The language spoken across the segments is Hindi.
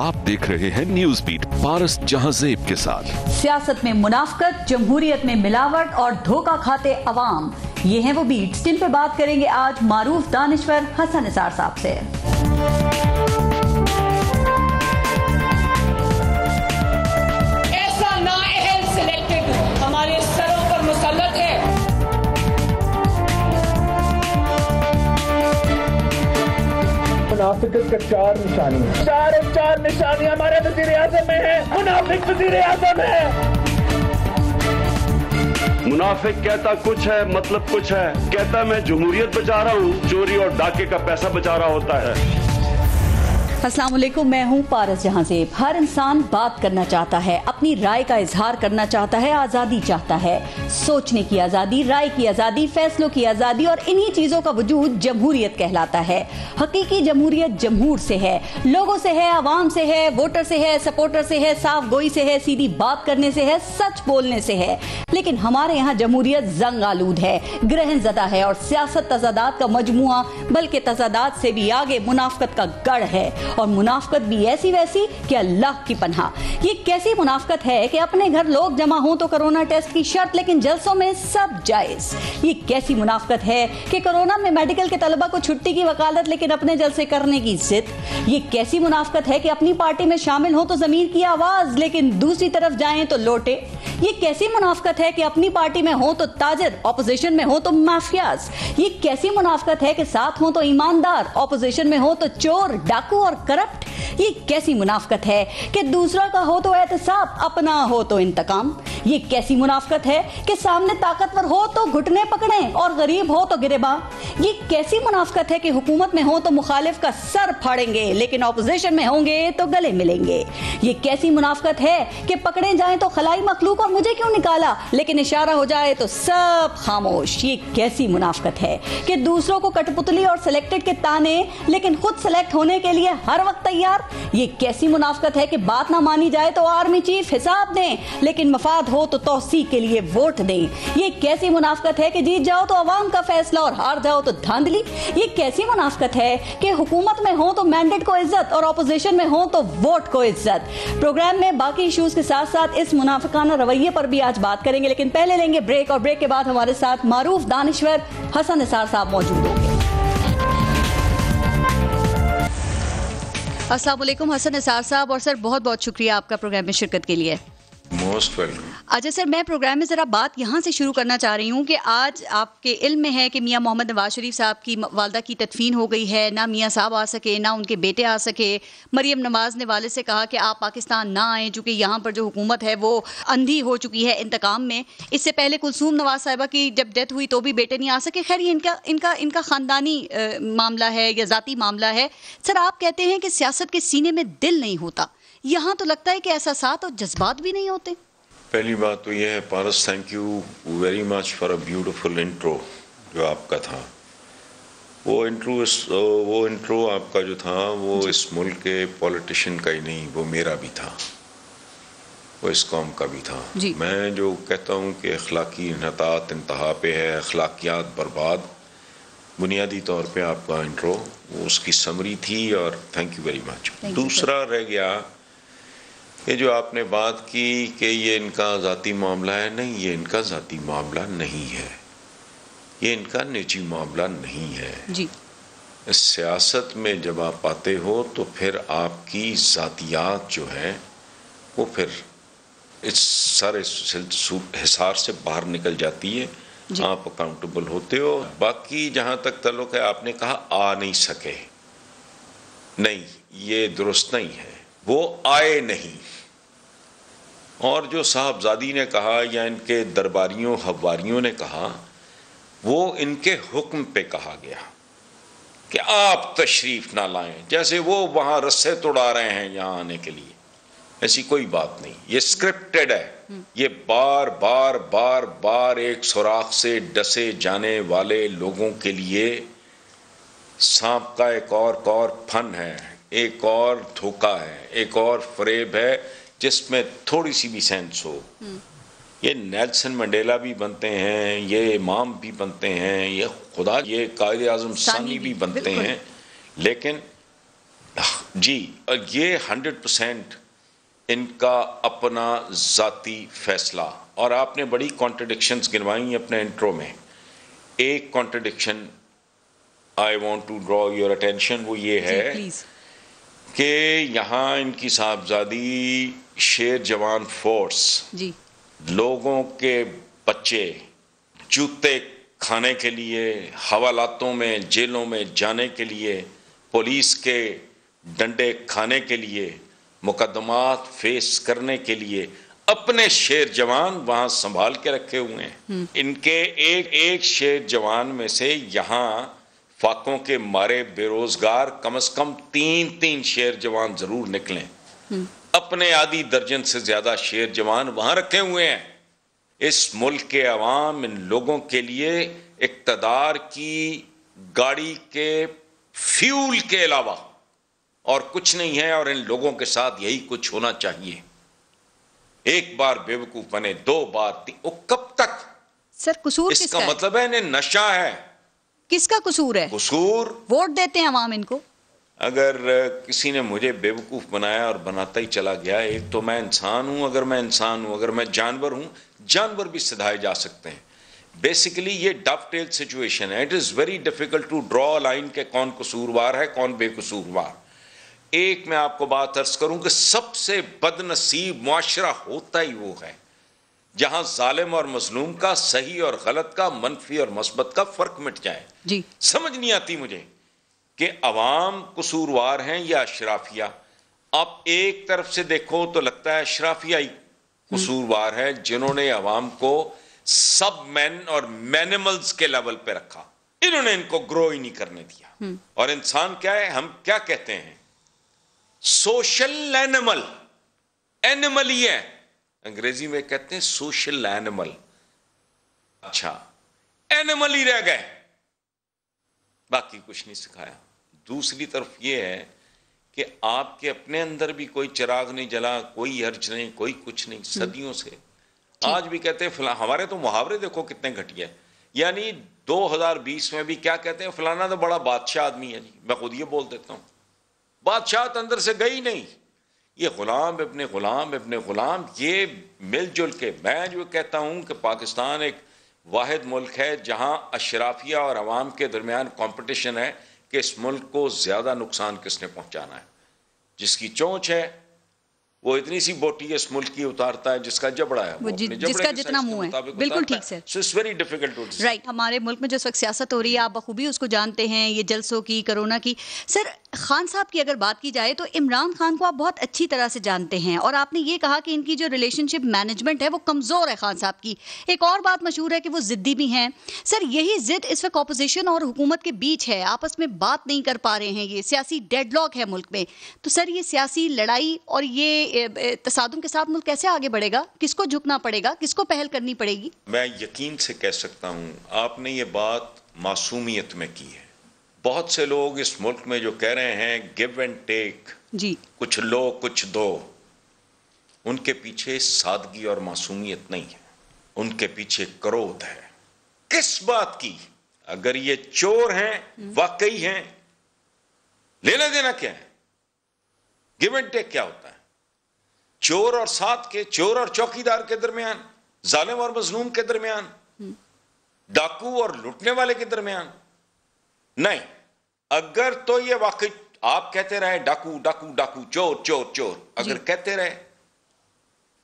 आप देख रहे हैं न्यूज बीट पारस जहांजेब के साथ। सियासत में मुनाफकत, जमहूरियत में मिलावट और धोखा खाते अवाम, ये हैं वो बीट्स जिन पे बात करेंगे आज मारूफ दानिश्वर हसन निसार साहब से। ऐसा नाअहल सिलेक्टेड हमारे सरों पर मुसल्लत है। मुनाफिकत का चार निशानी हमारे वज़ीर-ए-आज़म में है। मुनाफिक वज़ीर-ए-आज़म है। मुनाफिक कहता कुछ है, मतलब कुछ है। कहता मैं जमहूरियत बचा रहा हूँ, चोरी और डाके का पैसा बचा रहा होता है। अस्सलाम वालेकुम, मैं हूँ पारस जहांजेब। हर इंसान बात करना चाहता है, अपनी राय का इजहार करना चाहता है, आज़ादी चाहता है, सोचने की आज़ादी, राय की आज़ादी, फैसलों की आज़ादी, और इन्हीं चीज़ों का वजूद जमहूरियत कहलाता है। हकीकी जमहूरियत जमहूर से है, लोगों से है, आवाम से है, वोटर से है, सपोर्टर से है, साफ गोई से है, सीधी बात करने से है, सच बोलने से है। लेकिन हमारे यहाँ जमहूरियत जंग आलूद है, ग्रहण ज़दा है और सियासत तजादात का मजमुआ, बल्कि तजादात से भी आगे मुनाफकत का गढ़ है। और मुनाफकत भी ऐसी वैसी कि अल्लाह की पनाह। ये कैसी मुनाफकत है कि अपने घर लोग जमा हो तो कोरोना टेस्ट की शर्त, लेकिन जलसों में सब जायज। ये कैसी मुनाफकत है कि कोरोना में मेडिकल के तलबा को छुट्टी की वकालत, लेकिन अपने जलसे करने की जिद। ये कैसी मुनाफकत है कि अपनी पार्टी में शामिल हो तो ज़मीर की आवाज, लेकिन दूसरी तरफ जाएं तो लोटे। ये कैसी मुनाफकत है कि अपनी पार्टी में हो तो ताजर, ऑपोजिशन में हो तो माफियाज। ये कैसी मुनाफकत है कि साथ हो तो ईमानदार, ऑपोजिशन में हो तो चोर, डाकू और करप्ट। ये कैसी मुनाफकत है कि दूसरा का हो तो एहतसाब, अपना हो तो इंतकाम। ये कैसी मुनाफकत है कि सामने ताकतवर हो तो घुटने पकड़े और गरीब हो तो गिरेबां। ये कैसी मुनाफकत है कि हुकूमत में हो तो मुखालिफ का सर फाड़ेंगे, लेकिन ऑपोजिशन में होंगे तो गले मिलेंगे। ये कैसी मुनाफकत है कि पकड़े जाएं तो खलाई मखलूक और मुझे क्यों निकाला, लेकिन इशारा हो जाए तो सब खामोश। ये कैसी मुनाफकत है कि दूसरों को कठपुतली और सिलेक्टेड के ताने, लेकिन खुद सिलेक्ट होने के लिए हर वक्त तैयार। ये कैसी मुनाफकत है कि बात ना मानी जाए तो आर्मी चीफ हिसाब दें, लेकिन मफाद हो तो तौसीक के लिए वोट दें। ये कैसी मुनाफकत है कि जीत जाओ तो अवाम का फैसला और हार जाओ तो धांधली। ये कैसी मुनाफकत है कि हुकूमत में हो तो मैंडेट को इज्जत और ऑपोजिशन में हो तो वोट को इज्जत। प्रोग्राम में बाकी इश्यूज के साथ साथ इस मुनाफिकाना रवैये पर भी आज बात करेंगे, लेकिन पहले लेंगे ब्रेक, और ब्रेक के बाद हमारे साथ मारूफ दानिश्वर हसन निसार साहब मौजूद होंगे। अस्सलाम वालेकुम हसन निसार साहब, और सर बहुत बहुत शुक्रिया आपका प्रोग्राम में शिरकत के लिए। Most welcome. अच्छा सर, मैं प्रोग्राम में ज़रा बात यहाँ से शुरू करना चाह रही हूँ कि आज आपके इल्म में है कि मियाँ मोहम्मद नवाज शरीफ साहब की वालदा की तदफीन हो गई है। ना मियाँ साहब आ सके, ना उनके बेटे आ सके। मरियम नवाज ने वाले से कहा कि आप पाकिस्तान ना आएँ, चूँकि यहाँ पर जो हुकूमत है वो अंधी हो चुकी है इंतकाम में। इससे पहले कुलसूम नवाज साहिबा की जब डेथ हुई तो भी बेटे नहीं आ सके। खैर, ये इनका ख़ानदानी मामला है या ज़ाती मामला है। सर, आप कहते हैं कि सियासत के सीने में दिल नहीं होता, यहाँ तो लगता है कि एहसासात और जज्बात भी नहीं होते। पहली बात तो यह है Paras, thank you very much for a beautiful intro जो आपका था। वो इंट्रो आपका जो था वो इस मुल्क के पॉलिटिशियन का ही नहीं, वो मेरा भी था, वो इस कौम का भी था। मैं जो कहता हूँ कि अखलाकी इन्हतात इंतहा पे है, अखलाकियात बर्बाद, बुनियादी तौर पे आपका इंट्रो वो उसकी समरी थी, और थैंक यू वेरी मच। दूसरा रह गया ये जो आपने बात की कि ये इनका ज़ाती मामला है, नहीं, ये इनका ज़ाती मामला नहीं है, ये इनका निजी मामला नहीं है जी। सियासत में जब आप आते हो तो फिर आपकी ज़ातियात जो है वो फिर इस सारे हिसार से बाहर निकल जाती है, आप अकाउंटेबल होते हो। बाकी जहाँ तक ताल्लुक है, आपने कहा आ नहीं सके, नहीं, ये दुरुस्त नहीं है, वो आए नहीं। और जो साहबजादी ने कहा या इनके दरबारियों हवारियों ने कहा, वो इनके हुक्म पे कहा गया कि आप तशरीफ ना लाएं, जैसे वो वहाँ रस्से तोड़ा रहे हैं यहाँ आने के लिए। ऐसी कोई बात नहीं, ये स्क्रिप्टेड है। ये बार बार बार बार एक सुराख से डसे जाने वाले लोगों के लिए सांप का एक और फन है, एक और धोखा है, एक और फरेब है जिसमें थोड़ी सी भी सेंस हो। ये नेल्सन मंडेला भी बनते हैं, ये इमाम भी बनते हैं, ये खुदा ये कायद आज़म सानी भी बनते हैं, लेकिन जी, ये 100% इनका अपना ज़ाती फैसला। और आपने बड़ी कॉन्ट्रडिक्शंस गिनवाई अपने इंट्रो में। एक contradiction I want to draw your attention, वो ये है कि यहाँ इनकी साहबजादी शेर जवान फोर्स जी, लोगों के बच्चे जूते खाने के लिए, हवालातों में, जेलों में जाने के लिए, पुलिस के डंडे खाने के लिए, मुकदमात फेस करने के लिए अपने शेर जवान वहां संभाल के रखे हुए हैं। इनके एक शेर जवान में से यहाँ फाकों के मारे बेरोजगार कम से कम 3 शेर जवान जरूर निकलें। अपने आधी दर्जन से ज्यादा शेर जवान वहां रखे हुए हैं। इस मुल्क के अवाम इन लोगों के लिए इक्तदार की गाड़ी के फ्यूल के अलावा और कुछ नहीं है, और इन लोगों के साथ यही कुछ होना चाहिए। एक बार बेवकूफ बने, 2 बार, वो कब तक? सर कसूर इसका किसका मतलब है इन्हें नशा है। किसका कसूर है? कसूर वोट देते हैं अवाम इनको। अगर किसी ने मुझे बेवकूफ बनाया और बनाता ही चला गया, एक तो मैं इंसान हूं, अगर मैं इंसान हूं, अगर मैं जानवर हूं, जानवर भी सिधाए जा सकते हैं। बेसिकली ये डबटेल सिचुएशन है। It is very difficult to draw line के कौन कसूरवार है कौन बेकसूरवार। एक मैं आपको बात अर्ज करूं कि सबसे बदनसीब मुआशरा होता ही वो है जहां जालिम और मजलूम का, सही और गलत का, मनफी और मस्बत का फर्क मिट जाए। जी, समझ नहीं आती मुझे कि अवाम कसूरवार हैं या अशराफिया। आप एक तरफ से देखो तो लगता है अशराफिया ही कसूरवार है जिन्होंने अवाम को सब मैन और मैनिमल्स के लेवल पे रखा। इन्होंने इनको ग्रो ही नहीं करने दिया। और इंसान क्या है, हम क्या कहते हैं, सोशल एनिमल। एनिमल ही है, अंग्रेजी में कहते हैं सोशल एनिमल। अच्छा, एनिमल ही रह गए, बाकी कुछ नहीं सिखाया। दूसरी तरफ यह है कि आपके अपने अंदर भी कोई चिराग नहीं जला, कोई हर्ज नहीं, कोई कुछ नहीं, सदियों से। आज भी कहते हैं फला, हमारे तो मुहावरे देखो कितने घटिया है। यानी 2020 में भी क्या कहते हैं, फलाना तो बड़ा बादशाह आदमी है जी। मैं खुद ये बोल देता हूं, बादशाह अंदर से गई नहीं। ये गुलाम अपने गुलाम अपने गुलाम, ये मिलजुल के। मैं जो कहता हूं कि पाकिस्तान एक वाहिद मुल्क है जहां अशराफिया और अवाम के दरमियान कंपटीशन है कि इस मुल्क को ज्यादा नुकसान किसने पहुंचाना है। जिसकी चोंच है वो इतनी सी बोटी इस मुल्क की उतारता है जिसका जबड़ा है, वो जिसका जितना मुंह है। बिल्कुल ठीक sir. So it's very difficult to decide. Right. हमारे मुल्क में जो इस वक्त सियासत हो रही है आप बखूबी उसको जानते हैं, ये जलसों की, कोरोना की। सर खान साहब की अगर बात की जाए तो इमरान खान को आप बहुत अच्छी तरह से जानते हैं और आपने ये कहा कि इनकी जो रिलेशनशिप मैनेजमेंट है वो कमज़ोर है खान साहब की। एक और बात मशहूर है कि वो ज़िद्दी भी हैं। सर यही ज़िद इस वक्त ऑपोजिशन और हुकूमत के बीच है, आपस में बात नहीं कर पा रहे हैं, ये सियासी डेडलॉक है मुल्क में। तो सर ये सियासी लड़ाई और ये तसादुम के साथ मुल्क कैसे आगे बढ़ेगा? किसको झुकना पड़ेगा, किसको पहल करनी पड़ेगी? मैं यकीन से कह सकता हूँ आपने ये बात मासूमियत में की है। बहुत से लोग इस मुल्क में जो कह रहे हैं गिव एंड टेक जी, कुछ लो कुछ दो, उनके पीछे सादगी और मासूमियत नहीं है, उनके पीछे क्रोध है। किस बात की? अगर ये चोर हैं, वाकई हैं, लेना देना क्या है? गिव एंड टेक क्या होता है? चोर और साथ के, चोर और चौकीदार के दरमियान, जालिम और मजलूम के दरमियान, डाकू और लूटने वाले के दरमियान नहीं। अगर तो ये वाकई आप कहते रहे डाकू डाकू डाकू, चोर चोर चोर, अगर कहते रहे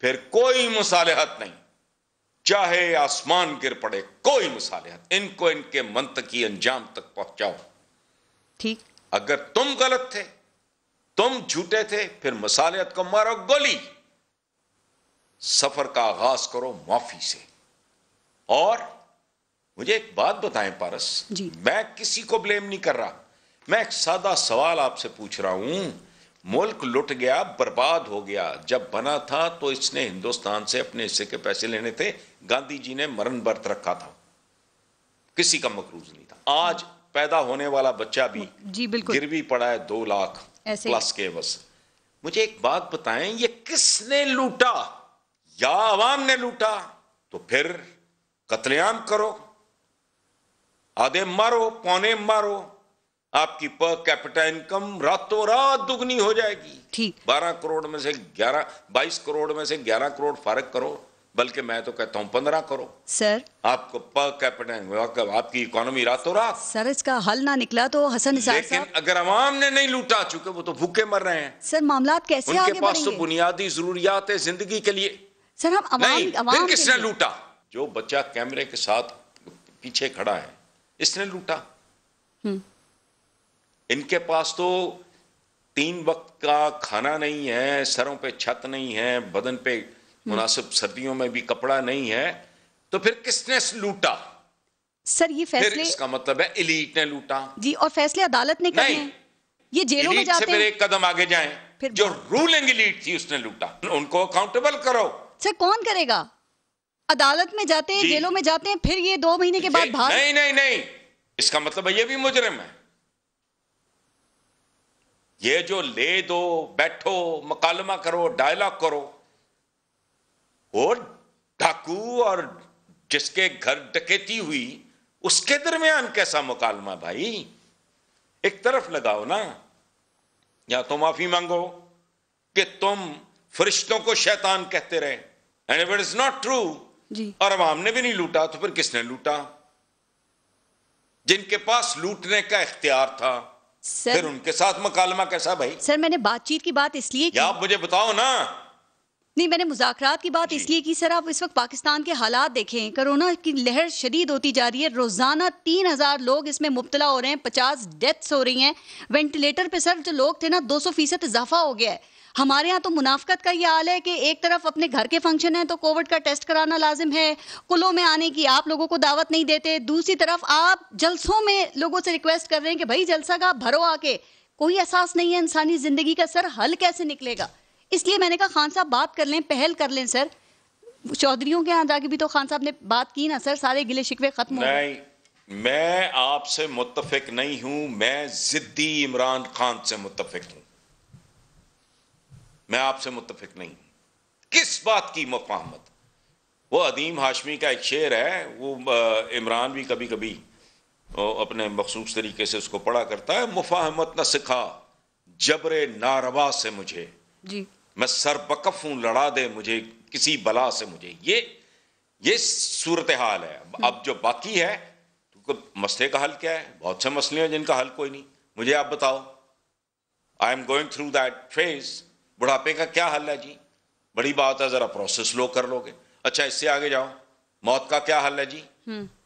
फिर कोई मुसालिहत नहीं, चाहे आसमान गिर पड़े, कोई मुसालिहत। इनको इनके मंतकी अंजाम तक पहुंचाओ। ठीक। अगर तुम गलत थे, तुम झूठे थे, फिर मसालियत को मारो गोली। सफर का आगाज करो माफी से। और मुझे एक बात बताएं पारस जी, मैं किसी को ब्लेम नहीं कर रहा, मैं एक सादा सवाल आपसे पूछ रहा हूं। मुल्क लुट गया, बर्बाद हो गया। जब बना था तो इसने हिंदुस्तान से अपने हिस्से के पैसे लेने थे। गांधी जी ने मरण व्रत रखा था, किसी का मकरूज नहीं था। आज पैदा होने वाला बच्चा भी जी बिल्कुल गिरवी पड़ा है 2 लाख प्लस के बस। मुझे एक बात बताएं, ये किसने लूटा? या अवाम ने लूटा? तो फिर कत्लेआम करो, आधे मारो, पौने मारो, आपकी पर कैपिटा इनकम रातों रात दुगनी हो जाएगी। ठीक। 12 करोड़ में से 22 करोड़ में से 11 करोड़ फारग करो, बल्कि मैं तो कहता हूं 15 करोड़ सर। आपको पर कैपिटा, आपकी इकोनॉमी रातों रात। सर इसका हल ना निकला तो हसन निसार लेकिन साहब, अगर अवाम ने नहीं लूटा, चुके वो तो भूखे मर रहे हैं। सर मामलात कैसे उनके आगे पास तो बढ़ेंगे? बुनियादी जरूरियात है जिंदगी के लिए। सर हम नहीं, अवाम फिर के किसने लिए- लूटा? जो बच्चा कैमरे के साथ पीछे खड़ा है, इसने लूटा। इनके पास तो 3 वक्त का खाना नहीं है, सरों पे छत नहीं है, बदन पे मुनासिब सर्दियों में भी कपड़ा नहीं है, तो फिर किसने लूटा? सर ये फिर फैसले इसका मतलब है एलीट ने लूटा। जी, और फैसले अदालत ने करने नहीं। हैं। ये जेलों में एलीट से जाते फिर हैं। एक कदम आगे जाएं, फिर जो रूलिंग एलीट थी उसने लूटा, उनको अकाउंटेबल करो। सर कौन करेगा? अदालत में जाते हैं, जी। जेलों में जाते हैं, फिर ये 2 महीने के बाद बाहर। नहीं नहीं नहीं, इसका मतलब है ये भी मुजरिम है। ये जो ले दो, बैठो, मुकालमा करो, डायलॉग करो, वो डाकू और जिसके घर डकैती हुई उसके दरमियान कैसा मुकालमा भाई? एक तरफ लगाओ ना, या तो माफी मांगो कि तुम फरिश्तों को शैतान कहते रहे, and if it is not true, जी। और अवाम ने भी नहीं लूटा, तो फिर किसने लूटा? जिनके पास लूटने का इख्तियार था, फिर सर उनके साथ मुकालमा कैसा भाई? सर मैंने बातचीत की बात इसलिए की, या आप मुझे बताओ ना। नहीं मैंने मुज़ाकरात की बात जी। इसलिए की सर, आप इस वक्त पाकिस्तान के हालात देखें, कोरोना की लहर शदीद होती जा रही है, रोजाना 3000 लोग इसमें मुब्तला हो रहे हैं, 50 डेथ्स हो रही हैं, वेंटिलेटर पे सर जो लोग थे ना 200% इजाफा हो गया है। हमारे यहाँ तो मुनाफकत का ये हाल है कि एक तरफ अपने घर के फंक्शन है तो कोविड का टेस्ट कराना लाजिम है, कुलों में आने की आप लोगों को दावत नहीं देते, दूसरी तरफ आप जलसों में लोगों से रिक्वेस्ट कर रहे हैं कि भाई जलसा का भरो आके, कोई एहसास नहीं है इंसानी जिंदगी का। सर हल कैसे निकलेगा? इसलिए मैंने कहा खान साहब बात कर लें, पहल कर लें। सर चौधरियों के यहाँ जाके भी तो खान साहब ने बात की ना सर, सारे गिले शिकवे खत्म हो गए। नहीं, मैं आपसे मुत्तफिक नहीं हूं, मैं जिद्दी इमरान खान से मुत्तफिक हूं। मैं आपसे मुत्तफिक नहीं हूं। किस बात की मुफाहमत? वो अदीम हाशमी का एक शेर है, वो इमरान भी कभी कभी अपने मखसूस तरीके से उसको पढ़ा करता है, मुफाहमत न सिखा जबरे नारवा से मुझे, जी मैं सरबकफ हूं लड़ा दे मुझे किसी बला से मुझे। ये सूरत हाल है। अब जो बाकी है, तो मसले का हल क्या है? बहुत से मसले हैं जिनका हल कोई नहीं। मुझे आप बताओ, I am going through that phase. बुढ़ापे का क्या हल है जी? बड़ी बात है, जरा प्रोसेस लो कर लोगे। अच्छा इससे आगे जाओ, मौत का क्या हल है जी?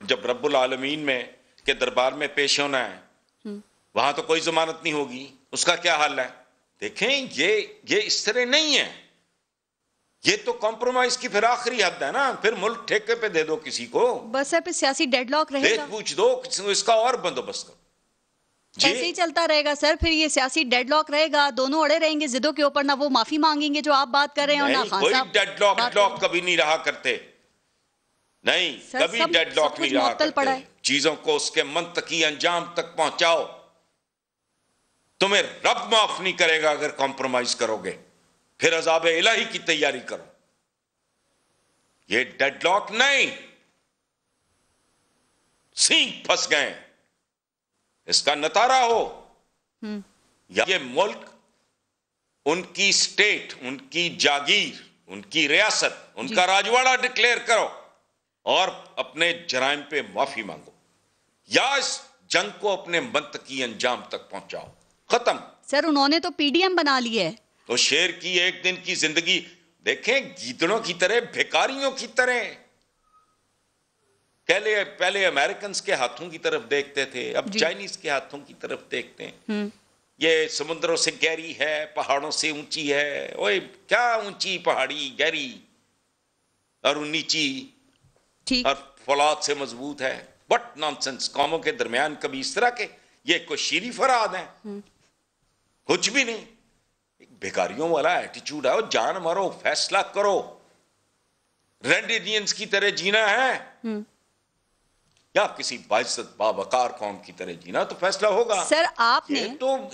जब रब्बुल आलमीन में के दरबार में पेश होना है, वहां तो कोई जमानत नहीं होगी, उसका क्या हल है? देखें, ये इस तरह नहीं है। ये तो कॉम्प्रोमाइज की फिर आखिरी हद है ना। फिर मुल्क ठेके पे दे दो किसी को, बस सर फिर सियासी डेडलॉक रहेगा, पूछ दो, इसका और बंदोबस्त करो। ऐसे ही चलता रहेगा सर। फिर ये सियासी डेडलॉक रहेगा, दोनों अड़े रहेंगे जिदों के ऊपर, ना वो माफी मांगेंगे जो आप बात कर रहे हैं, और ना खान कोई साहब डेडलॉक कभी नहीं रहा करते। नहीं, सर, कभी सब डेडलॉक कुछ नहीं रहा मुअत्तल पड़ा करते। है। चीजों को उसके मंतकी अंजाम तक पहुंचाओ। तुम्हें रब माफ नहीं करेगा अगर कॉम्प्रोमाइज करोगे। फिर अजाब इलाही की तैयारी करो। ये डेडलॉक नहीं, सींग फंस गए, इसका नतारा हो। या ये मुल्क, उनकी स्टेट, उनकी जागीर, उनकी रियासत, उनका राजवाड़ा डिक्लेयर करो और अपने जराइम पे माफी मांगो, या इस जंग को अपने मंतकी अंजाम तक पहुंचाओ। खत्म। सर उन्होंने तो पीडीएम बना ली है। तो शेर की एक दिन की जिंदगी देखें, गीदड़ों की तरह, भिखारियों की तरह। पहले अमेरिकन के हाथों की तरफ देखते थे, अब चाइनीज के हाथों की तरफ देखते हैं। ये समुद्रों से गहरी है, पहाड़ों से ऊंची है। ओए क्या ऊंची पहाड़ी, गहरी और नीची, ठीक। और फौलाद से मजबूत है। What nonsense. कौमों के दरमियान कभी इस तरह के ये कोई शीरी फराद है? कुछ भी नहीं। भिखारियों वाला एटीट्यूड है। जान मारो, फैसला करो। रेड इंडियंस की तरह जीना है या किसी बाइज्जत बावकार कौम की तरह जीना, तो फैसला होगा। सर आपने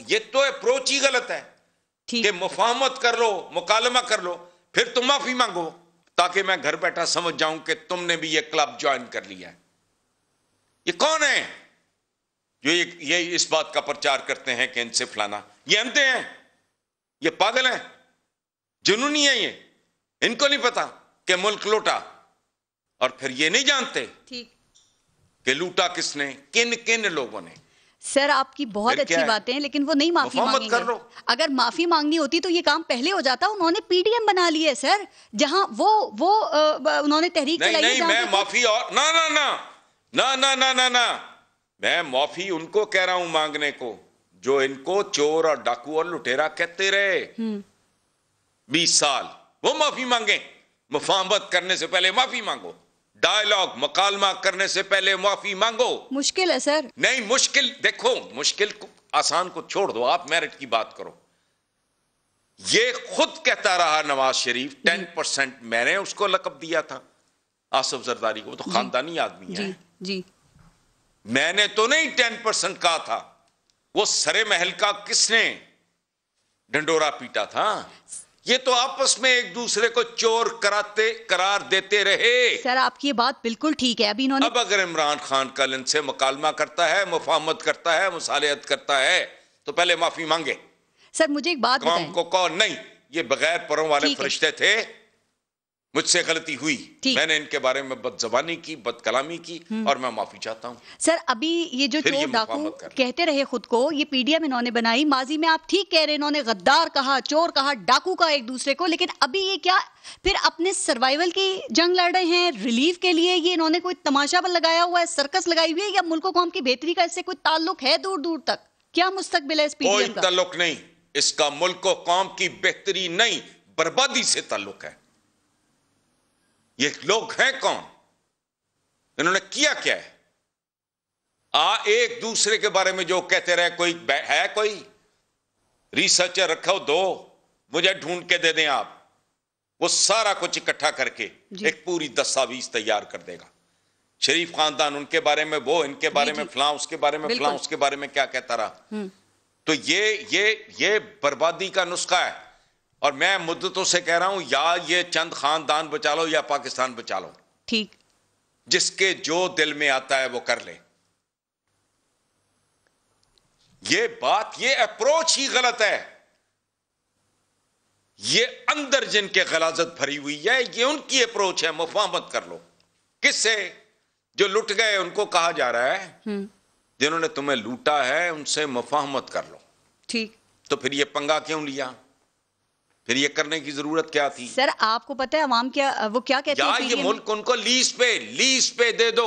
ये तो अप्रोच ही गलत है कि मुफाहमत कर लो, मुकालमा कर लो, फिर तुम माफी मांगो ताकि मैं घर बैठा समझ जाऊं कि तुमने भी ये क्लब ज्वाइन कर लिया है। ये कौन है? जो ये इस बात का प्रचार करते हैं कि इनसे फलाना, ये अंधे हैं, ये पागल हैं, जुनूनी है ये, इनको नहीं पता कि मुल्क लूटा, और फिर ये नहीं जानते ठीक कि लूटा किसने, किन किन लोगों ने। सर आपकी बहुत फिर अच्छी क्या है? बातें हैं, लेकिन वो नहीं माफी मुफाहमत मांगेंगे। कर लो। अगर माफी मांगनी होती तो ये काम पहले हो जाता। उन्होंने पीडीएम बना ली है सर, जहां वो उन्होंने तहरीक नहीं चलाई है नहीं, जहां मैं पे माफी और ना ना ना ना ना ना ना ना मैं माफी उनको कह रहा हूं मांगने को जो इनको चोर और डाकू और लुटेरा कहते रहे 20 साल, वो माफी मांगे। मुफाहमत करने से पहले माफी मांगो, डायलॉग मकालमा करने से पहले माफी मांगो। मुश्किल है सर। नहीं मुश्किल, देखो मुश्किल को, आसान को छोड़ दो, आप मेरिट की बात करो। ये खुद कहता रहा नवाज शरीफ 10%, मैंने उसको लकब दिया था आसिफ जरदारी को, वो तो खानदानी आदमी है। जी जी मैंने तो नहीं 10% कहा था, वो सरे महल का किसने ढंडोरा पीटा था? ये तो आपस में एक दूसरे को चोर करार देते रहे। सर आपकी ये बात बिल्कुल ठीक है। अभी इन्होंने अब अगर इमरान खान कल इनसे मुकालमा करता है, मुफाहमत करता है, मुसालिहत करता है, तो पहले माफी मांगे। सर मुझे एक बात कौम बताएं। को कौन नहीं, ये बगैर परों वाले ठीक है। फरिश्ते थे, मुझसे गलती हुई, ठीक। मैंने इनके बारे में बदजबानी की, बदकलामी की, और मैं माफी चाहता हूं। सर अभी ये जो फिर ये चोर डाकू मुफाहमत कर। कहते रहे खुद को, ये पीडीएम इन्होंने बनाई। माजी में आप ठीक कह रहे, इन्होंने गद्दार कहा, चोर कहा, डाकू कहा एक दूसरे को, लेकिन अभी ये क्या फिर अपने सर्वाइवल की जंग लड़ रहे हैं, रिलीफ के लिए ये इन्होंने कोई तमाशा लगाया हुआ है, सर्कस लगाई हुई है, या मुल्क कौम की बेहतरी का इससे कोई ताल्लुक है दूर दूर तक? क्या मुस्तकबिल है इस कोई पीडीएम का? ताल्लुक नहीं, इसका मुल्क और कौम की बेहतरी नहीं, बर्बादी से ताल्लुक है। ये लोग हैं कौन, इन्होंने किया क्या है? एक दूसरे के बारे में जो कहते रहे, कोई है कोई रिसर्चर रखो, दो मुझे ढूंढ के दे दें आप, वो सारा कुछ इकट्ठा करके एक पूरी दस्तावेज तैयार कर देगा। शरीफ खानदान उनके बारे में, वो इनके बारे में फलां, उसके बारे में फलां, उसके बारे में क्या कहता रहा। तो ये बर्बादी का नुस्खा है। और मैं मुद्दतों से कह रहा हूं, या ये चंद खानदान बचा लो या पाकिस्तान बचा लो। ठीक, जिसके जो दिल में आता है वो कर ले। ये बात, ये अप्रोच ही गलत है। ये अंदर जिनके गलाजत भरी हुई है, ये उनकी अप्रोच है। मुफाहमत कर लो। किससे? जो लुट गए उनको कहा जा रहा है, जिन्होंने तुम्हें लूटा है उनसे मुफाहमत कर लो। ठीक। तो फिर ये पंगा क्यों लिया? फिर ये करने की जरूरत क्या थी? सर आपको पता है अवाम क्या, वो क्या कहते हैं? ये मुल्क उनको लीज पे दे दो।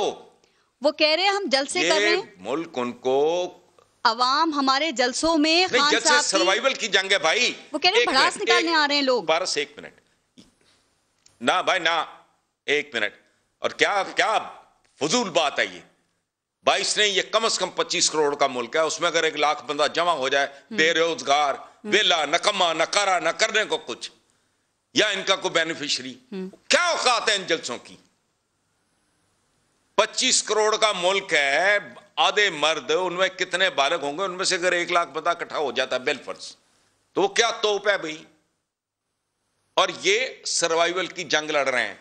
वो कह रहे हैं हम जल से कर रहे हैं। मुल्क उनको, अवाम हमारे जलसों में खान जल से साहब सर्वाइवल की जंग है भाई। वो कह रहे हैं भड़ास निकालने आ रहे हैं लोग। बस एक मिनट ना भाई ना, एक मिनट। और क्या क्या फजूल बात है ये। 22 नहीं, ये कम से कम 25 करोड़ का मुल्क है। उसमें अगर 1 लाख बंदा जमा हो जाए, बेरोजगार, वेला, नकम्मा, न करा, न करने को कुछ, या इनका कोई बेनिफिशियरी, क्या औकात है इन जलसों की? 25 करोड़ का मुल्क है, आधे मर्द, उनमें कितने बालग होंगे? उनमें से अगर 1 लाख बंदा इकट्ठा हो जाता है बेलफर्स, तो वो क्या तोप है भाई। और ये सर्वाइवल की जंग लड़ रहे हैं,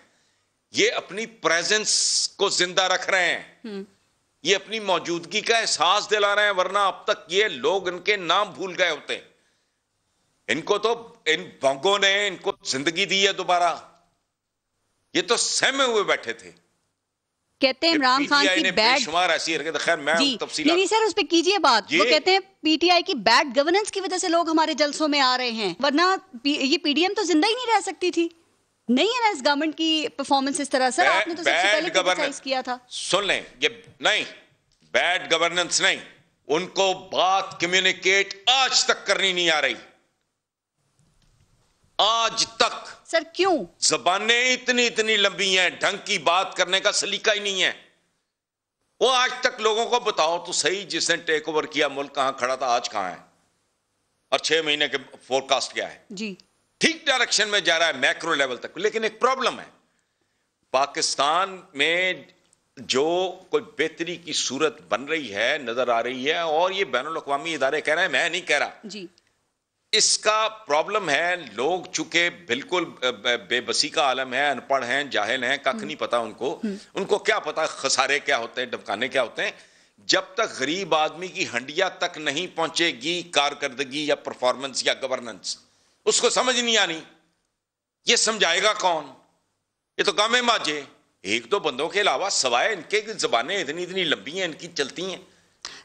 ये अपनी प्रेजेंस को जिंदा रख रहे हैं, ये अपनी मौजूदगी का एहसास दिला रहे हैं। वरना अब तक ये लोग इनके नाम भूल गए होते। इनको तो इन भोंगों ने इनको जिंदगी दी है दोबारा। ये तो सहमे हुए बैठे थे। कहते हैं इमरान खान की बैड शुमार ऐसी है। खैर मैं तफसील नहीं सर उस पे कीजिए बात। वो कहते हैं पीटीआई की बैड गवर्नेंस की वजह से लोग हमारे जलसों में आ रहे हैं, वरना ये पीडीएम तो जिंदा ही नहीं रह सकती थी। नहीं है ना इस गवर्नमेंट की परफॉर्मेंस इस तरह। सर आपने तो सबसे पहले क्रिटिसाइज किया था। सुन लें, ये नहीं बैड गवर्नेंस नहीं, उनको बात कम्युनिकेट आज तक करनी नहीं आ रही। आज तक। सर क्यों? जबानें इतनी लंबी हैं, ढंग की बात करने का सलीका ही नहीं है। वो आज तक लोगों को बताओ तो सही, जिसने टेक ओवर किया मुल्क कहां खड़ा था, आज कहां है, और 6 महीने के फोरकास्ट क्या है जी। ठीक डायरेक्शन में जा रहा है मैक्रो लेवल तक। लेकिन एक प्रॉब्लम है, पाकिस्तान में जो कोई बेहतरी की सूरत बन रही है, नजर आ रही है, और ये बैनुल अक़वामी इदारे कह रहे हैं, मैं नहीं कह रहा जी। इसका प्रॉब्लम है लोग चूंकि बिल्कुल बेबसी का आलम है, अनपढ़ हैं, जाहिल हैं, कख नहीं पता उनको क्या पता खसारे क्या होते हैं, डबकाने क्या होते हैं। जब तक गरीब आदमी की हंडिया तक नहीं पहुंचेगी कारकर्दगी या परफॉर्मेंस या गवर्नेंस, उसको समझ नहीं आनी। ये समझाएगा कौन? ये तो गामे माजे, एक दो बंदों के अलावा सवाए इनके की जबानें इतनी इतनी लंबी हैं, इनकी चलती हैं,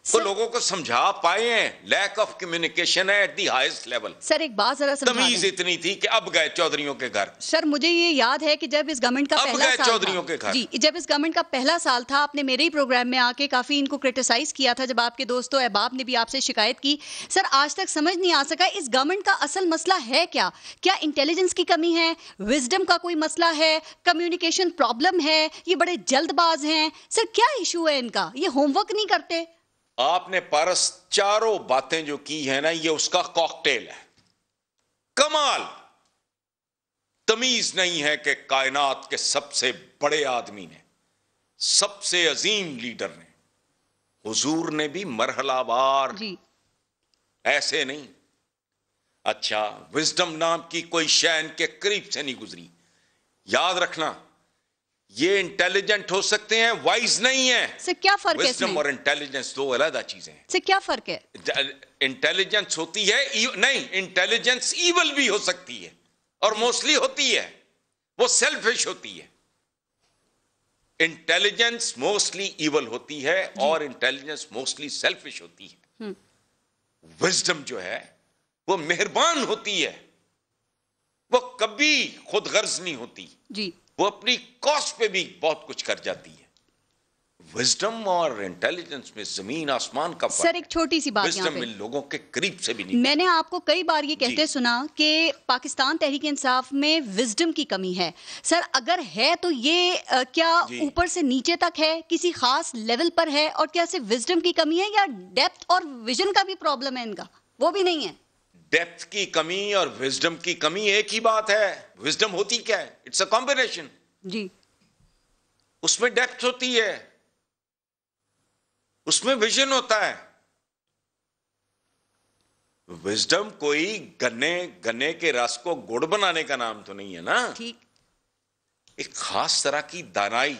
तो लोगों को समझा पाए हैं। लैक ऑफ कम्युनिकेशन है at the highest level. Sir एक बात जरा समझा तमीज इतनी थी कि अब गए चौधरियों के घर। सर मुझे ये याद है कि जब इस गवर्नमेंट का पहला साल चौधरियों के घर, जी जब इस गवर्नमेंट का पहला साल था, आपने मेरे ही प्रोग्राम में आके काफी इनको क्रिटिसाइज किया था, जब आपके दोस्तों अहबाब ने भी आपसे शिकायत की। सर आज तक समझ नहीं आ सका इस गवर्नमेंट का असल मसला है क्या? क्या इंटेलिजेंस की कमी है, विजडम का कोई मसला है, कम्युनिकेशन प्रॉब्लम है, ये बड़े जल्दबाज हैं? सर क्या इशू है इनका? ये होमवर्क नहीं करते? आपने पारस चारों बातें जो की है ना, ये उसका कॉकटेल है। कमाल तमीज नहीं है कि कायनात के सबसे बड़े आदमी ने, सबसे अजीम लीडर ने, हुजूर ने भी मरहलावार जी ऐसे नहीं। अच्छा, विजडम नाम की कोई शय इनके करीब से नहीं गुजरी। याद रखना, ये इंटेलिजेंट हो सकते हैं, वाइज नहीं है। से क्या फर्क है? विजडम और इंटेलिजेंस दो अलग चीजें हैं। से क्या फर्क है? इंटेलिजेंस होती है नहीं, इंटेलिजेंस ईवल भी हो सकती है और मोस्टली होती है, वो सेल्फिश होती है। इंटेलिजेंस मोस्टली ईवल होती है और इंटेलिजेंस मोस्टली सेल्फिश होती है। विजडम जो है वो मेहरबान होती है, वो कभी खुद गर्ज नहीं होती जी, वो अपनी कॉस्ट पे भी बहुत कुछ कर जाती है। विजडम और इंटेलिजेंस में जमीन आसमान का फर्क। सर एक छोटी सी बात यहाँ पे, विजडम इन लोगों के करीब से भी नहीं। मैंने आपको कई बार ये कहते सुना कि पाकिस्तान तहरीक इंसाफ में विजडम की कमी है। सर अगर है तो ये क्या ऊपर से नीचे तक है, किसी खास लेवल पर है, और क्या सिर्फ विजडम की कमी है या डेप्थ और विजन का भी प्रॉब्लम है इनका? वो भी नहीं है। डेप्थ की कमी और विजडम की कमी एक ही बात है। विजडम होती क्या है? इट्स अ कॉम्बिनेशन जी। उसमें डेप्थ होती है, उसमें विजन होता है। विजडम कोई गन्ने के रस को गुड़ बनाने का नाम तो नहीं है ना। ठीक, एक खास तरह की दानाई,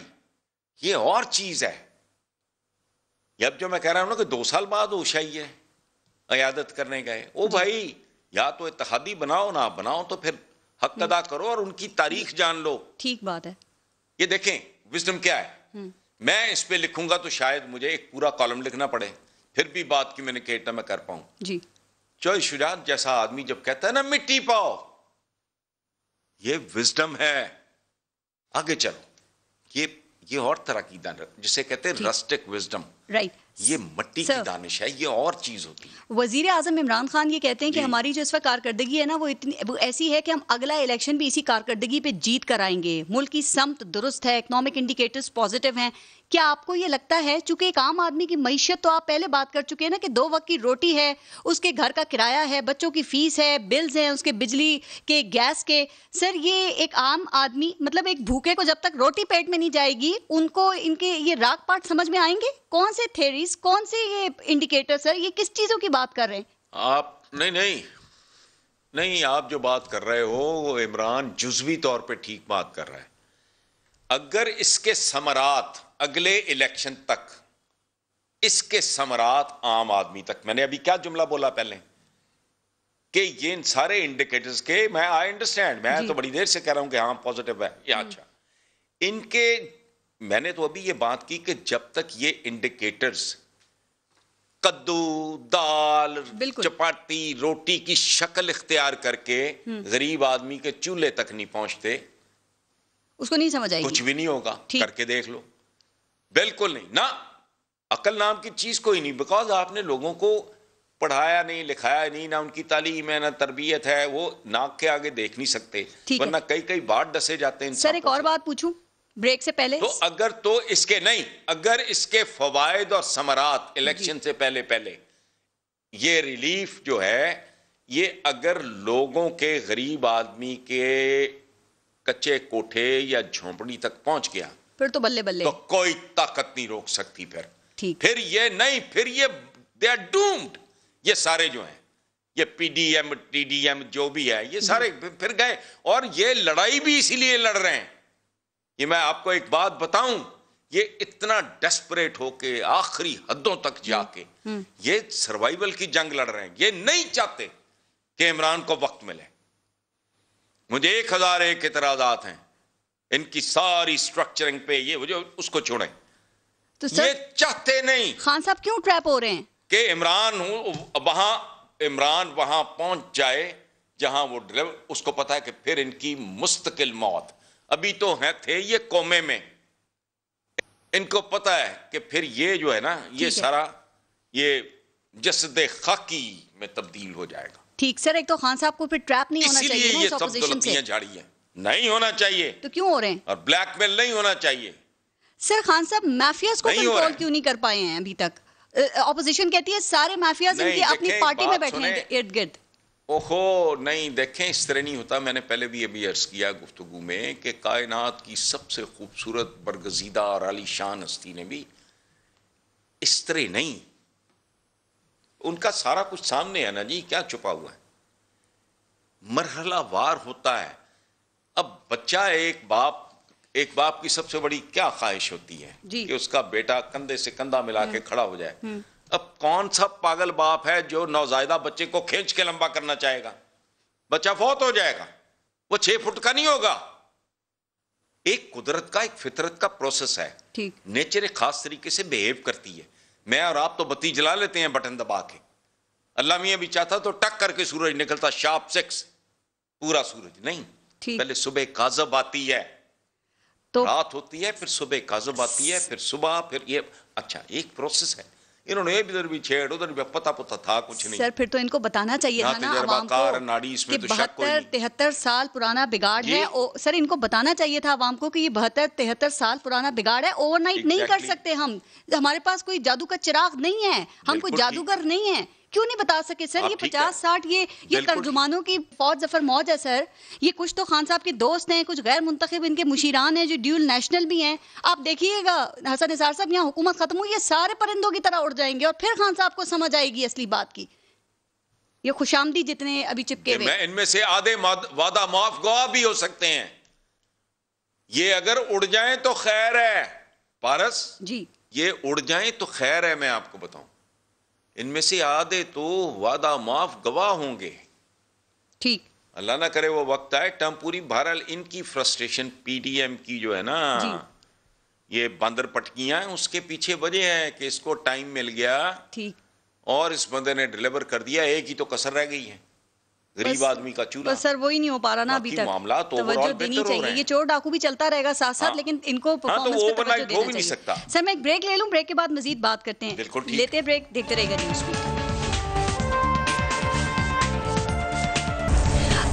ये और चीज है। अब जो मैं कह रहा हूं ना कि 2 साल बाद होश आई है, अयादत करने गए, ओ भाई या तो इत्तेहादी बनाओ, ना बनाओ तो फिर हक अदा करो और उनकी तारीख जान लो। ठीक बात है। ये देखें विजडम क्या है। मैं इस पे लिखूंगा तो शायद मुझे एक पूरा कॉलम लिखना पड़े, फिर भी बात की मैंने कहता मैं कर पाऊं जी। चौधरी शुजात जैसा आदमी जब कहता है ना मिट्टी पाओ, ये विजडम है। आगे चलो, ये और तरह की दान, जिसे कहते हैं रस्टिक विजडम, राइट। ये मट्टी की दानिश है, ये और चीज होती है। वजीर आजम इमरान खान ये कहते हैं कि हमारी जो इस वक्त कारकर्दगी है ना, वो ऐसी है कि हम अगला इलेक्शन भी इसी कारकर्दगी पे जीत कर आएंगे। मुल्क की समत दुरुस्त है, इकोनॉमिक इंडिकेटर्स पॉजिटिव हैं। क्या आपको ये लगता है, चूंकि एक आम आदमी की मईशत तो आप पहले बात कर चुके हैं ना कि 2 वक्त की रोटी है, उसके घर का किराया है, बच्चों की फीस है, बिल्स हैं उसके बिजली के, गैस के। सर ये एक आम आदमी, मतलब एक भूखे को जब तक रोटी पेट में नहीं जाएगी, उनको इनके ये राग पाठ समझ में आएंगे? कौन से थेरीज, कौन से ये इंडिकेटर? सर ये किस चीजों की बात कर रहे हैं आप? नहीं, आप जो बात कर रहे हो वो इमरान जुज़वी तौर पे ठीक बात कर रहा है। अगर इसके समरात अगले इलेक्शन तक, इसके समरात आम आदमी तक, मैंने अभी क्या जुमला बोला पहले कि ये इन सारे इंडिकेटर्स के, मैं आई अंडरस्टैंड, मैं तो बड़ी देर से कह रहा हूं कि हाँ पॉजिटिव है या अच्छा, इनके मैंने तो अभी ये बात की कि जब तक ये इंडिकेटर्स कद्दू, दाल, चपाती, रोटी की शक्ल इख्तियार करके गरीब आदमी के चूल्हे तक नहीं पहुंचते, उसको नहीं समझ आएगी, कुछ भी नहीं होगा। करके देख लो, बिल्कुल नहीं ना। अकल नाम की चीज कोई नहीं, बिकॉज आपने लोगों को पढ़ाया नहीं, लिखाया नहीं, ना उनकी तालीम है, ना तरबियत है, वो नाक के आगे देख नहीं सकते, वरना कई बार डसे जाते हैं। सर एक और बात पूछूं ब्रेक से पहले, तो अगर इसके फवायद और समरात इलेक्शन से पहले ये रिलीफ जो है, ये अगर लोगों के, गरीब आदमी के कच्चे कोठे या झोंपड़ी तक पहुंच गया, फिर तो बल्ले बल्ले, तो कोई ताकत नहीं रोक सकती। फिर ये दे आर डूम्ड। ये सारे जो हैं, ये पीडीएम, टीडीएम जो भी है, ये सारे फिर गए। और ये लड़ाई भी इसीलिए लड़ रहे हैं। ये मैं आपको एक बात बताऊं, ये इतना डेस्परेट होके आखिरी हदों तक जाके ये सर्वाइवल की जंग लड़ रहे हैं। ये नहीं चाहते कि इमरान को वक्त मिले। मुझे 1001 इतराजात हैं इनकी सारी स्ट्रक्चरिंग पे, ये जो उसको छोड़ें। तो सर, ये चाहते नहीं। खान साहब क्यों ट्रैप हो रहे हैं कि इमरान वहां पहुंच जाए जहां वो उसको पता है कि फिर इनकी मुस्तकिल मौत। अभी तो थे ये कोमे में, इनको पता है कि फिर ये जो है ना, ये सारा ये जसदे खाकी में तब्दील हो जाएगा। ठीक सर, एक तो खान साहब को फिर ट्रैप नहीं होना चाहिए ना, ये इस सब ऑपोजिशन से। झाड़ी है, नहीं होना चाहिए। तो क्यों हो रहे हैं? और ब्लैकमेल नहीं होना चाहिए। सर खान साहब माफियाज को कंट्रोल क्यों नहीं कर पाए हैं अभी तक? ऑपोजिशन कहती है सारे माफियाज इनकी अपनी पार्टी में बैठे हैं इर्द गिर्द। ओहो नहीं, देखें इस तरह नहीं होता। मैंने पहले भी अभी अर्ज किया गुफ्तगू में कि कायनात की सबसे खूबसूरत बरगजीदा और आलीशान हस्ती ने भी इस तरह नहीं, उनका सारा कुछ सामने है ना जी, क्या छुपा हुआ है? मरहला वार होता है। अब बच्चा, एक बाप की सबसे बड़ी क्या ख्वाहिश होती है कि उसका बेटा कंधे से कंधा मिला के खड़ा हो जाए। अब कौन सा पागल बाप है जो नौजायदा बच्चे को खींच के लंबा करना चाहेगा? बच्चा फौत हो जाएगा, वो 6 फुट का नहीं होगा। एक कुदरत का, एक फितरत का प्रोसेस है। ठीक, नेचर एक खास तरीके से बिहेव करती है। मैं और आप तो बत्ती जला लेते हैं बटन दबा के, अल्लाह मियां भी चाहता तो टक करके सूरज निकलता, शार्प 6 पूरा सूरज नहीं। पहले सुबह काज़ब आती है, तो रात होती है, फिर सुबह काज़ब आती है, फिर सुबह, फिर ये अच्छा एक प्रोसेस है। इन्होंने इधर भी छेड़ उधर भी, पता था कुछ नहीं। सर फिर तो इनको बताना चाहिए था ना आवाम को नाड़ी इसमें कि तो 72-73 साल पुराना बिगाड़ है। सर इनको बताना चाहिए था आवाम को कि ये 72-73 साल पुराना बिगाड़ है, ओवरनाइट नहीं कर सकते हम। हमारे पास कोई जादू का चिराग नहीं है, हम कोई जादूगर नहीं है। क्यों नहीं बता सके सर? ये 50-60 ये तर्जुमानों की फौज जफर मौज है सर। ये कुछ तो खान साहब के दोस्त हैं, कुछ गैर मुंतखब इनके मुशीरान हैं जो ड्यूल नेशनल भी हैं। आप देखिएगा हसन निसार साहब, यहाँ हुकूमत खत्म हुई, ये सारे परिंदों की तरह उड़ जाएंगे और फिर खान साहब को समझ आएगी असली बात की। ये खुशामदी जितने अभी चिपके हुए, इनमें से आधे वादा माफ गवाह भी हो सकते हैं। ये अगर उड़ जाए तो खैर है पारस जी, ये उड़ जाए तो खैर है। मैं आपको बताऊं, इनमें से आधे तो वादा माफ गवाह होंगे। ठीक, अल्लाह ना करे वो वक्त आए टर्म पूरी। बहरहाल इनकी फ्रस्ट्रेशन पीडीएम की जो है ना, ये बंदर पटकियां, उसके पीछे वजह है कि इसको टाइम मिल गया। ठीक, और इस बंदे ने डिलीवर कर दिया। एक ही तो कसर रह गई है, गरीब आदमी का चूल्हा। सर वही नहीं हो पा रहा ना अभी तक। मामला तो तवज्जो देनी चाहिए। ये चोर डाकू भी चलता रहेगा साथ साथ, लेकिन इनको परफॉर्मेंस पे तवज्जो देना चाहिए। सकता। सर मैं एक ब्रेक ले लूं, ब्रेक के बाद मजीद बात करते हैं। लेते ब्रेक, देखते रहेगा न्यूज़ बीट।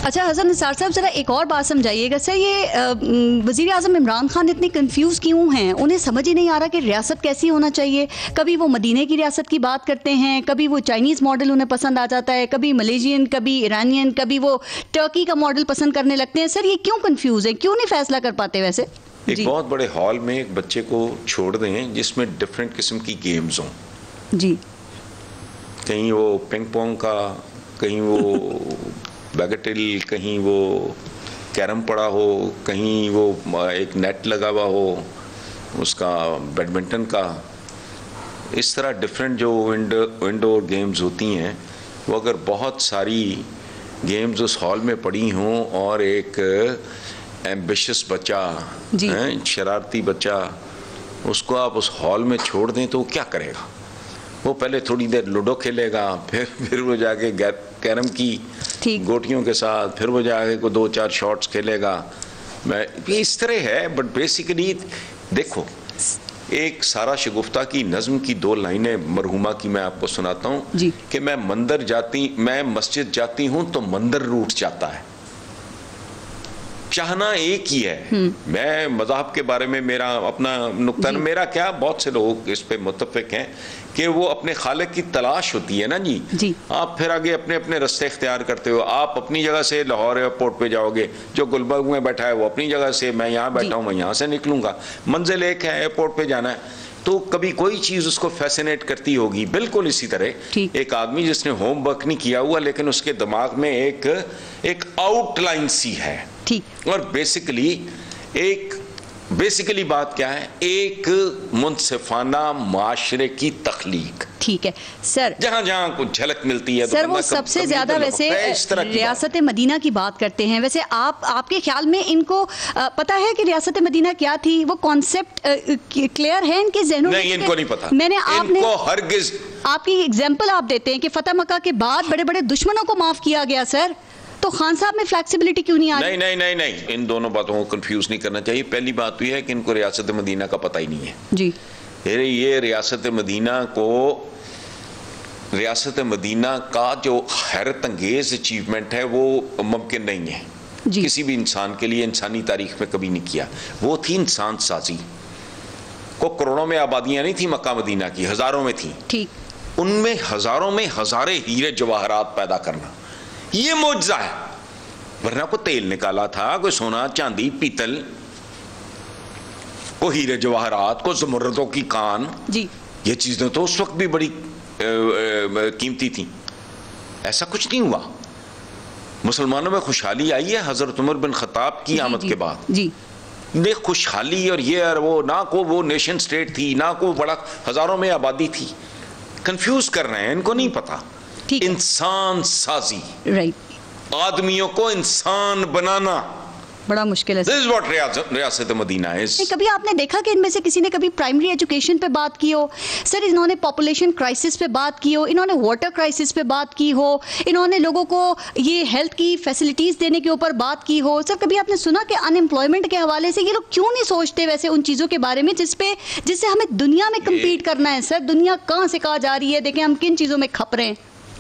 अच्छा हसन निसार साहब, जरा एक और बात समझाइएगा सर। ये वज़ीर आज़म इमरान खान इतने कंफ्यूज क्यों हैं? उन्हें समझ ही नहीं आ रहा कि रियासत कैसी होना चाहिए। कभी वो मदीने की रियासत की बात करते हैं, कभी वो चाइनीज़ मॉडल उन्हें पसंद आ जाता है, कभी मलेशियन, कभी ईरानियन, कभी वो टर्की का मॉडल पसंद करने लगते हैं। सर ये क्यों कंफ्यूज है, क्यों नहीं फैसला कर पाते? वैसे एक बहुत बड़े हॉल में एक बच्चे को छोड़ दें जिसमें डिफरेंट किस्म की गेम्स हों जी, कहीं वो पिंग पोंग का, कहीं वो बैगेटिल, कहीं वो कैरम पड़ा हो, कहीं वो एक नेट लगा हुआ हो उसका बैडमिंटन का। इस तरह डिफरेंट जो इंडोर गेम्स होती हैं, वो अगर बहुत सारी गेम्स उस हॉल में पड़ी हों और एक एम्बिशियस बच्चा, शरारती बच्चा, उसको आप उस हॉल में छोड़ दें तो वो क्या करेगा? वो पहले थोड़ी देर लूडो खेलेगा, फिर वो जाके कैरम की गोटियों के साथ, फिर वो जाके को 2-4 शॉट्स खेलेगा। ये इस तरह है। बट बेसिकली देखो, एक सारा शगुफ्ता की नज़्म की 2 लाइनें मरहुमा की मैं आपको सुनाता हूँ कि मैं मस्जिद जाती हूँ तो मंदिर रूठ जाता है। चाहना एक ही है। मैं मज़हब के बारे में मेरा अपना नुक्ता, मेरा क्या, बहुत से लोग इस पे मुत्तफिक हैं कि वो अपने खालिक की तलाश होती है ना जी। आप फिर आगे अपने अपने रास्ते इख्तियार करते हो। आप अपनी जगह से लाहौर एयरपोर्ट पे जाओगे, जो गुलबर्ग में बैठा है वो अपनी जगह से, मैं यहाँ बैठा हूँ, मैं यहाँ से निकलूंगा। मंजिल एक है, एयरपोर्ट पे जाना है। तो कभी कोई चीज़ उसको फैसिनेट करती होगी। बिल्कुल इसी तरह एक आदमी जिसने होमवर्क नहीं किया हुआ लेकिन उसके दिमाग में एक आउटलाइन सी है, और बेसिकली एक बेसिकली बात क्या है, एक मुनसिफाना माशरे की तखलीक। ठीक है सर, जहां जहां कुछ झलक मिलती है सर, वो सबसे ज्यादा वैसे रियासत मदीना की बात करते हैं। वैसे आपके ख्याल में इनको पता है कि रियासत मदीना क्या थी? वो कॉन्सेप्ट क्लियर है इनके ज़हनों में? नहीं, इनको नहीं पता। आपने हरगिज आपकी एग्जाम्पल आप देते हैं कि फतह मक्का के बाद बड़े बड़े दुश्मनों को माफ किया गया सर, तो खान साहब में फ्लेक्सिबिलिटी क्यों नहीं आ रही? नहीं, इन दोनों बातों को कंफ्यूज नहीं करना चाहिए। पहली बात तो यह है कि इनको रियासत मदीना का पता ही नहीं है जी। ये रियासत मदीना का जो हैरत अंगेज अचीवमेंट है वो मुमकिन नहीं है किसी भी इंसान के लिए, इंसानी तारीख में कभी नहीं किया। वो थी इंसान साजी। को करोड़ों में आबादियां नहीं थी मक्का मदीना की, हजारों में थी। ठीक। उनमें हजारों में हजारे हीरे जवाहरात पैदा करना ये मौजज़ा है। वरना को तेल निकाला था, कोई सोना चांदी पीतल, को हीरे जवाहरात, को ज़मर्रदों की कान जी, ये चीजें तो उस वक्त भी बड़ी कीमती थी। ऐसा कुछ नहीं हुआ। मुसलमानों में खुशहाली आई है हजरत उमर बिन खत्ताब की आमद के बाद जी। ने खुशहाली और ये और वो, ना को वो नेशन स्टेट थी, ना को बड़ा हजारों में आबादी थी। कंफ्यूज कर रहे हैं, इनको नहीं पता। इंसान साजी, राइट, आदमियों को इंसान बनाना बड़ा मुश्किल है। This is what रियासत मदीना है। कभी आपने देखा कि इनमें से किसी ने कभी प्राइमरी एजुकेशन पे बात की हो? सर, इन्होंने पॉपुलेशन क्राइसिस पे बात की हो, इन्होंने वाटर क्राइसिस पे बात की हो, इन्होंने लोगों को ये हेल्थ की फैसिलिटीज देने के ऊपर बात की हो? सर, कभी आपने सुना कि अनएम्प्लॉयमेंट के हवाले से ये लोग क्यों नहीं सोचते वैसे उन चीज़ों के बारे में जिससे हमें दुनिया में कम्पीट करना है? सर, दुनिया कहाँ से कहाँ जा रही है, देखें हम किन चीज़ों में खप रहे हैं।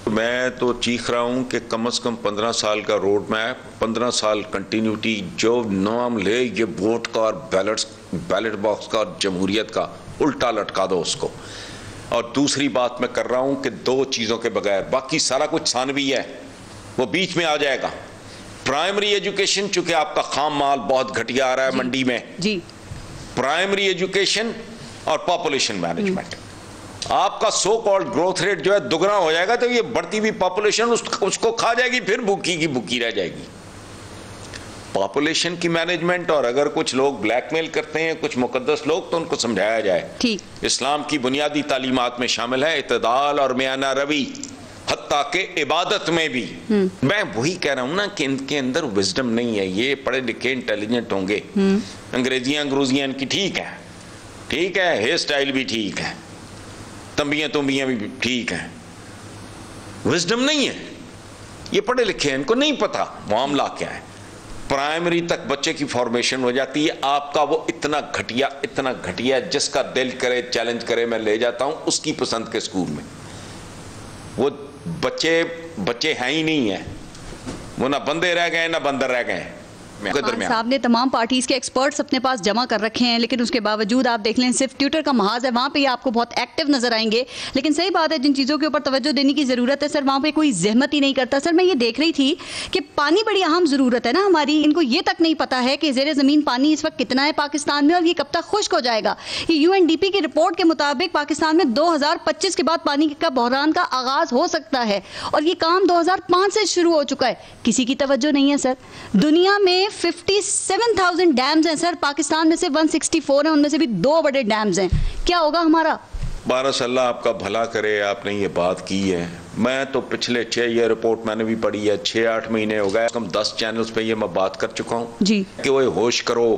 मैं तो चीख रहा हूं कि कम से कम 15 साल का रोड मैप, 15 साल कंटिन्यूटी, जो नाम ले ये वोट का और बैलेट बॉक्स का और जमहूरियत का, उल्टा लटका दो उसको। और दूसरी बात मैं कर रहा हूं कि दो चीज़ों के बगैर बाकी सारा कुछ सानवी है, वो बीच में आ जाएगा। प्राइमरी एजुकेशन, चूंकि आपका खाम माल बहुत घटिया आ रहा है मंडी में जी, प्राइमरी एजुकेशन और पॉपुलेशन मैनेजमेंट, आपका सो कॉल्ड ग्रोथ रेट जो है दुगना हो जाएगा, तो ये बढ़ती हुई पॉपुलेशन उसको खा जाएगी, फिर भूखी की भूखी रह जाएगी। पॉपुलेशन की मैनेजमेंट, और अगर कुछ लोग ब्लैकमेल करते हैं, कुछ मुकद्दस लोग, तो उनको समझाया जाए। ठीक। इस्लाम की बुनियादी तालीमात में शामिल है इत्तेदाल और मियाना रवी, हत्ता के इबादत में भी। मैं वही कह रहा हूं ना कि इनके अंदर विजडम नहीं है। ये पढ़े लिखे इंटेलिजेंट होंगे, अंग्रेजियां इनकी ठीक है, हेयर स्टाइल भी ठीक है, तंबियां भी ठीक हैं, विजडम नहीं है। ये पढ़े लिखे हैं, इनको नहीं पता मामला क्या है। प्राइमरी तक बच्चे की फॉर्मेशन हो जाती है, आपका वो इतना घटिया जिसका दिल करे चैलेंज करे मैं ले जाता हूं उसकी पसंद के स्कूल में। वो बच्चे हैं ही नहीं है, वो ना बंदे रह गए ना बंदर रह गए। साहब ने तमाम पार्टीज के एक्सपर्ट्स अपने पास जमा कर रखे हैं, लेकिन उसके बावजूद आप देख लें सिर्फ ट्विटर का महाज है, वहाँ पे आपको बहुत एक्टिव नजर आएंगे। लेकिन सही बात है, जिन चीज़ों के ऊपर तवज्जो देने की ज़रूरत है सर, वहाँ पे कोई जहमत ही नहीं करता। सर, मैं ये देख रही थी कि पानी बड़ी अहम ज़रूरत है ना हमारी, इनको ये तक नहीं पता है कि ज़ेरे ज़मीन पानी इस वक्त कितना है पाकिस्तान में और ये कब तक खुश्क हो जाएगा। ये UNDP की रिपोर्ट के मुताबिक पाकिस्तान में 2025 के बाद पानी का बहरान का आगाज़ हो सकता है, और ये काम 2005 से शुरू हो चुका है। किसी की तवज्जो नहीं है सर। दुनिया में 57,000 डैम्स हैं सर, पाकिस्तान में से 164 हैं, उनमें से भी 2 बड़े डैम्स हैं। क्या होगा हमारा? बारस अल्लाह आपका भला करे, आपने ये बात की है। मैं तो पिछले 6 ये रिपोर्ट मैंने भी पढ़ी है, 6-8 महीने हो गए, कम 10 चैनल्स पे ये मैं बात कर चुका हूँ जी कि वो होश करो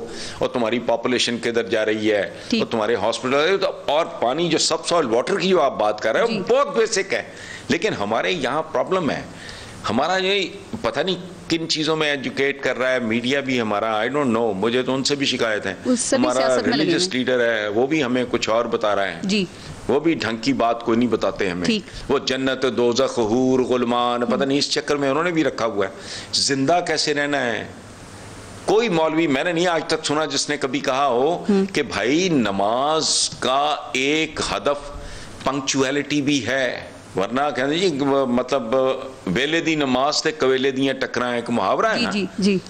और तुम्हारी पॉपुलेशन किधर जा रही है और तुम्हारे हॉस्पिटल और पानी जो सब सॉइल वाटर की जो आप बात कर रहे हो बहुत बेसिक है। लेकिन हमारे यहाँ प्रॉब्लम है, हमारा ये पता नहीं किन चीज़ों में एजुकेट कर रहा है मीडिया भी हमारा, आई डोंट नो, मुझे तो उनसे भी शिकायत है। हमारा रिलीजियस लीडर है वो भी हमें कुछ और बता रहा है जी, वो भी ढंग की बात कोई नहीं बताते हमें। वो जन्नत दोज़ख हूर गुलमान पता नहीं इस चक्कर में उन्होंने भी रखा हुआ है। जिंदा कैसे रहना है, कोई मौलवी मैंने नहीं आज तक सुना जिसने कभी कहा हो कि भाई नमाज का एक हदफ पंक्चुअलिटी भी है, वरना कहते जी मतलब वेले दी नमाज ते कवेले दियां टकरां, एक मुहावरा है ना जी।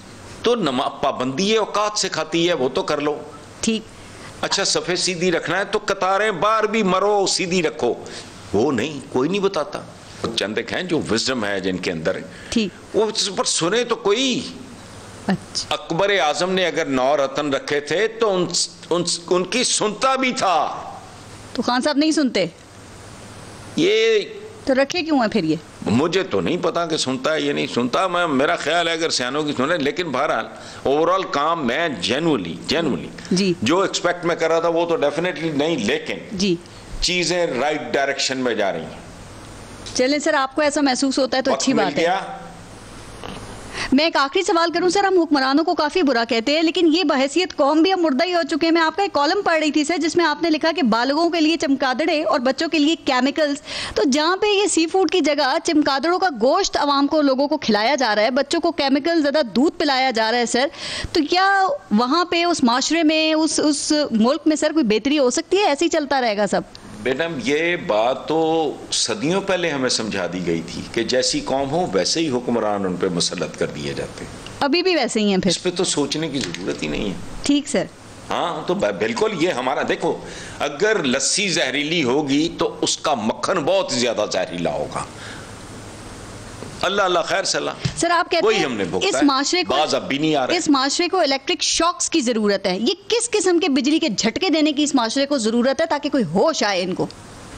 तो नमाज पाबंदी है, औकात से खाती है, वो तो कर लो ठीक। अच्छा सफ़े सीधी रखना है तो कतारें बार भी मरो सीधी रखो, वो नहीं, कोई नहीं बताता। चंद हैं जो विजडम है जिनके अंदर ठीक, वो पर सुने तो कोई अच्छा, अकबर आजम ने अगर 9 रतन रखे थे तो उनकी सुनता भी था। तो खान साहब नहीं सुनते, ये तो रखे क्यों है फिर ये? मुझे तो नहीं पता कि सुनता है ये नहीं सुनता, मैं मेरा ख्याल है अगर सियानों की सुने, लेकिन बहरहाल ओवरऑल काम मैं जेन्युइनली जी जो एक्सपेक्ट मैं कर रहा था वो तो डेफिनेटली नहीं, लेकिन जी चीजें राइट डायरेक्शन में जा रही हैं। चलें सर, आपको ऐसा महसूस होता है तो अच्छी बात है। मैं एक आखिरी सवाल करूं सर, हम हुक्मरानों को काफ़ी बुरा कहते हैं, लेकिन ये बहैसियत कौम भी हम मुर्दा ही हो चुके हैं। मैं आपका एक कॉलम पढ़ रही थी सर, जिसमें आपने लिखा कि बालगों के लिए चमगादड़े और बच्चों के लिए केमिकल्स। तो जहाँ पे ये सी फूड की जगह चमगादड़ों का गोश्त आवाम को, लोगों को खिलाया जा रहा है, बच्चों को केमिकल ज़्यादा दूध पिलाया जा रहा है सर, तो क्या वहाँ पे उस माशरे में, उस मुल्क में सर कोई बेहतरी हो सकती है? ऐसे ही चलता रहेगा सब? बेनम, ये बात तो सदियों पहले हमें समझा दी गई थी कि जैसी कौम हो वैसे ही हुक्मरान उन पे मुसल्लत कर दिए जाते हैं। अभी भी वैसे ही हैं फिर? इस पे तो सोचने की जरूरत ही नहीं है। ठीक सर। हाँ, तो बिल्कुल ये हमारा, देखो अगर लस्सी जहरीली होगी तो उसका मक्खन बहुत ज्यादा जहरीला होगा। अल्लाह अल्लाह खैर सलाह। सर आप कहते वही हमने हैं इस माशरे को, बाज अब भी नहीं आ रहा है। इस माशरे को इलेक्ट्रिक शॉक्स की जरूरत है। ये किस किस्म के बिजली के झटके देने की इस माशरे को जरूरत है ताकि कोई होश आए इनको?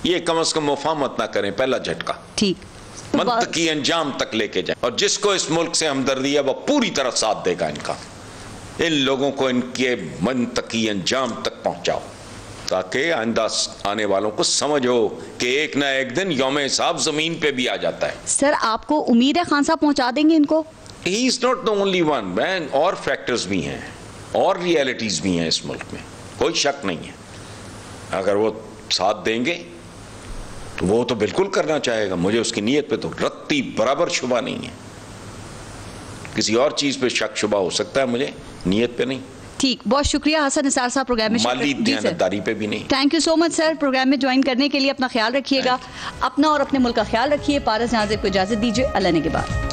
ये कम से कम मुफाहमत ना करें, पहला झटका ठीक, मंतकी अंजाम तक लेके जाए, और जिसको इस मुल्क से हमदर्दी है वो पूरी तरह साथ देगा इनका। इन लोगों को इनके मंतकी अंजाम तक पहुंचाओ ताकि आइंदा आने वालों को समझ हो कि एक ना एक दिन यौम हिसाब जमीन पे भी आ जाता है। सर आपको उम्मीद है खान साहब पहुंचा देंगे इनको? He is not the only one man, और फैक्टर्स भी हैं और रियलिटीज भी हैं इस मुल्क में, कोई शक नहीं है। अगर वो साथ देंगे तो वो तो बिल्कुल करना चाहेगा, मुझे उसकी नीयत पे तो रत्ती बराबर शुबा नहीं है। किसी और चीज पे शक शुबा हो सकता है, मुझे नीयत पे नहीं। ठीक, बहुत शुक्रिया हसन निसार साहब, प्रोग्राम में माली दयानतदारी पे भी नहीं। Thank you so much sir, programme में ज्वाइन करने के लिए। अपना ख्याल रखिएगा, अपना और अपने मुल्क का ख्याल रखिए। पारस जहां से को इजाजत दीजिए, अल्लाह ने के बाद।